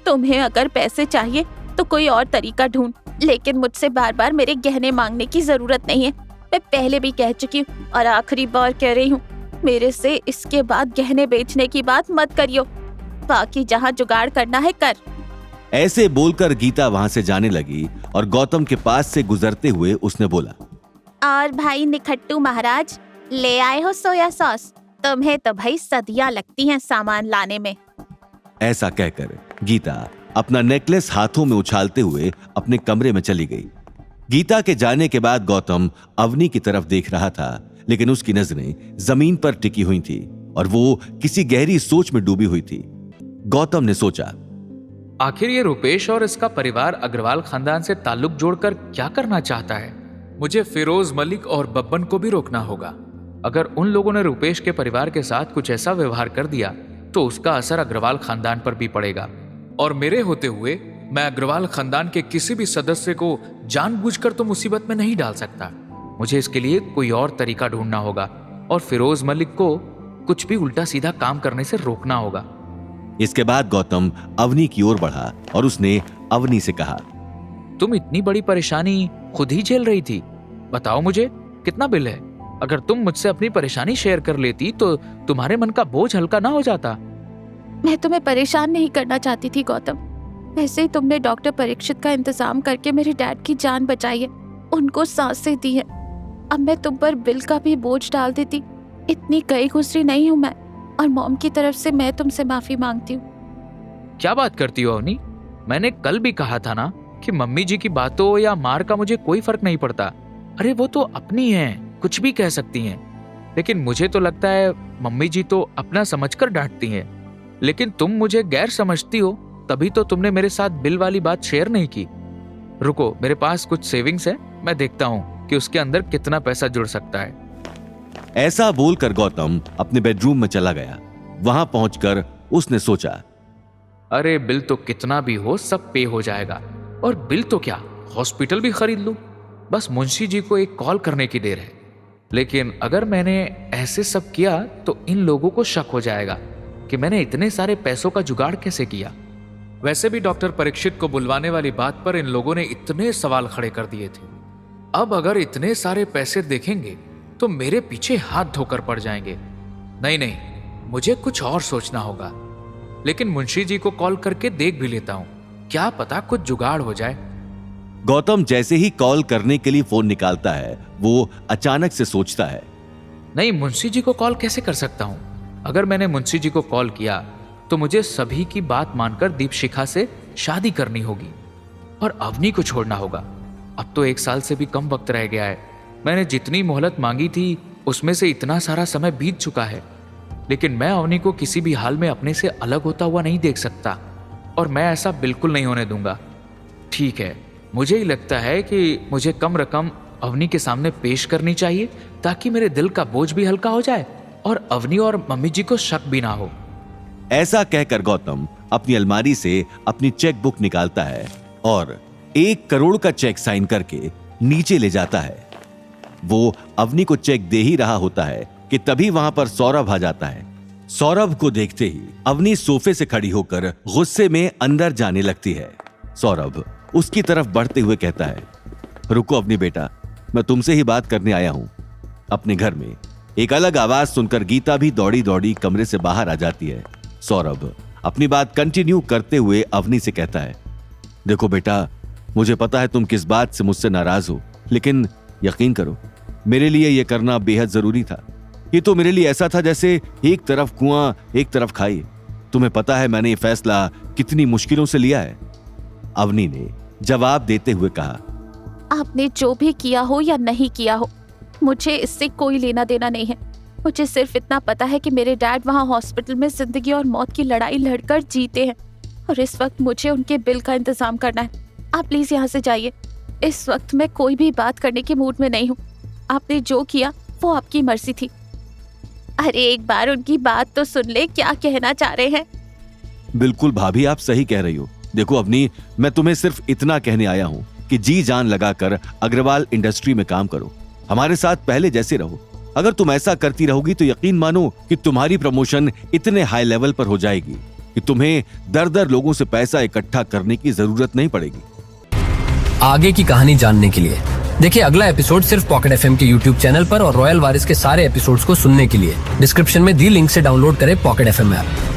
तुम्हें अगर पैसे चाहिए तो कोई और तरीका ढूंढ, लेकिन मुझसे बार बार मेरे गहने मांगने की जरूरत नहीं है। मैं पहले भी कह चुकी हूँ और आखिरी बार कह रही हूँ, मेरे से इसके बाद गहने बेचने की बात मत करियो। बाकी जहाँ जुगाड़ करना है कर। ऐसे बोलकर गीता वहां से जाने लगी और गौतम के पास से गुजरते हुए उसने बोला, और भाई निखट्टू महाराज, ले आए हो सोया सॉस? तुम्हें तो भाई सदियां लगती हैं सामान लाने में। ऐसा कहकर गीता अपना नेकलेस हाथों में उछालते हुए अपने कमरे में चली गई। गीता के जाने के बाद गौतम अवनी की तरफ देख रहा था, लेकिन उसकी नजरें जमीन पर टिकी हुई थी और वो किसी गहरी सोच में डूबी हुई थी। गौतम ने सोचा, आखिर ये रुपेश और इसका परिवार अग्रवाल खानदान से ताल्लुक जोड़कर क्या करना चाहता है? मुझे फिरोज मलिक और बब्बन को भी रोकना होगा। अगर उन लोगों ने रुपेश के परिवार के साथ कुछ ऐसा व्यवहार कर दिया तो उसका असर अग्रवाल खानदान पर भी पड़ेगा, और मेरे होते हुए मैं अग्रवाल खानदान के किसी भी सदस्य को जानबूझकर तो मुसीबत में नहीं डाल सकता। मुझे इसके लिए कोई और तरीका ढूंढना होगा और फिरोज मलिक को कुछ भी उल्टा सीधा काम करने से रोकना होगा। इसके बाद गौतम अवनी की ओर बढ़ा और उसने अवनी से कहा, तुम इतनी बड़ी परेशानी खुद ही झेल रही थी, बताओ मुझे कितना बिल है? अगर तुम मुझसे अपनी परेशानी शेयर कर लेती तो तुम्हारे मन का बोझ हल्का ना हो जाता। मैं तुम्हें परेशान नहीं करना चाहती थी गौतम, वैसे ही तुमने डॉक्टर परीक्षित का इंतजाम करके मेरे डैड की जान बचाई है, उनको सांसें दी है। अब मैं तुम पर बिल का भी बोझ डाल देती। इतनी गई गुजरी नहीं हूँ मैं, और मॉम की तरफ से मैं तुमसे माफी मांगती हूँ। क्या बात करती हो अवनी? मैंने कल भी कहा था ना कि मम्मी जी की बातों या मार का मुझे कोई फर्क नहीं पड़ता। अरे वो तो अपनी हैं, कुछ भी कह सकती हैं। लेकिन मुझे तो लगता है मम्मी जी तो अपना समझकर डांटती हैं। लेकिन तुम मुझे गैर समझती हो, तभी तो तुमने मेरे साथ बिल वाली बात शेयर नहीं की। रुको, मेरे पास कुछ सेविंग्स है, मैं देखता हूँ कि उसके अंदर कितना पैसा जुड़ सकता है। ऐसा बोलकर गौतम अपने बेडरूम में चला गया। वहां पहुंचकर उसने सोचा, अरे बिल तो कितना भी हो सब पे हो जाएगा, और बिल तो क्या, हॉस्पिटल भी खरीद लूं। बस मुंशी जी को एक कॉल करने की देर है। लेकिन अगर मैंने ऐसे सब किया तो इन लोगों को शक हो जाएगा कि मैंने इतने सारे पैसों का जुगाड़ कैसे किया। वैसे भी डॉक्टर परीक्षित को बुलवाने वाली बात पर इन लोगों ने इतने सवाल खड़े कर दिए थे। अब अगर इतने सारे पैसे देखेंगे तो मेरे पीछे हाथ धोकर पड़ जाएंगे। नहीं नहीं, मुझे कुछ और सोचना होगा। लेकिन मुंशी जी को कॉल करके देख भी लेता हूं, क्या पता कुछ जुगाड़ हो जाए। गौतम जैसे ही कॉल करने के लिए फोन निकालता है, वो अचानक से सोचता है, नहीं, मुंशी जी को कॉल कैसे कर सकता हूं? अगर मैंने मुंशी जी को कॉल किया तो मुझे सभी की बात मानकर दीपशिखा से शादी करनी होगी और अवनी को छोड़ना होगा। अब तो 1 साल से भी कम वक्त रह गया है। मैंने जितनी मोहलत मांगी थी उसमें से इतना सारा समय बीत चुका है। लेकिन मैं अवनी को किसी भी हाल में अपने से अलग होता हुआ नहीं देख सकता, और मैं ऐसा बिल्कुल नहीं होने दूंगा। ठीक है, मुझे ही लगता है कि मुझे कम रकम अवनी के सामने पेश करनी चाहिए ताकि मेरे दिल का बोझ भी हल्का हो जाए और अवनी और मम्मी जी को शक भी ना हो। ऐसा कहकर गौतम अपनी अलमारी से अपनी चेक बुक निकालता है और 1 करोड़ का चेक साइन करके नीचे ले जाता है। वो अवनी को चेक दे ही रहा होता है कि तभी वहां पर सौरभ आ जाता है। सौरभ को देखते ही अवनी सोफे से खड़ी होकर गुस्से में अंदर जाने लगती है। सौरभ उसकी तरफ बढ़ते हुए कहता है, रुको अवनी बेटा, मैं तुमसे ही बात करने आया हूं। अपने घर में एक अलग आवाज सुनकर गीता भी दौड़ी दौड़ी कमरे से बाहर आ जाती है। सौरभ अपनी बात कंटिन्यू करते हुए अवनी से कहता है, देखो बेटा, मुझे पता है तुम किस बात से मुझसे नाराज हो, लेकिन यकीन करो मेरे लिए यह करना बेहद जरूरी था। ये तो मेरे लिए ऐसा था जैसे एक तरफ कुआं एक तरफ खाई। तुम्हें पता है मैंने ये फैसला कितनी मुश्किलों से लिया है। अवनी ने जवाब देते हुए कहा, आपने जो भी किया हो या नहीं किया हो, मुझे इससे कोई लेना देना नहीं है। मुझे सिर्फ इतना पता है कि मेरे डैड वहाँ हॉस्पिटल में जिंदगी और मौत की लड़ाई लड़कर जीते हैं, और इस वक्त मुझे उनके बिल का इंतजाम करना है। आप प्लीज यहाँ से जाइए। इस वक्त मैं कोई भी बात करने के मूड में नहीं हूँ। आपने जो किया वो आपकी मर्जी थी। अरे एक बार उनकी बात तो सुन ले, क्या कहना चाह रहे हैं। बिल्कुल भाभी, आप सही कह रही हो। देखो अवनी, मैं तुम्हें सिर्फ इतना कहने आया हूँ कि जी जान लगाकर अग्रवाल इंडस्ट्री में काम करो, हमारे साथ पहले जैसे रहो। अगर तुम ऐसा करती रहोगी तो यकीन मानो कि तुम्हारी प्रमोशन इतने हाई लेवल पर हो जाएगी कि तुम्हें दर दर लोगों से पैसा इकट्ठा करने की जरूरत नहीं पड़ेगी। आगे की कहानी जानने के लिए देखिए अगला एपिसोड सिर्फ पॉकेट एफएम के यूट्यूब चैनल पर और रॉयल वारिस के सारे एपिसोड्स को सुनने के लिए डिस्क्रिप्शन में दी लिंक से डाउनलोड करें पॉकेट एफएम ऐप।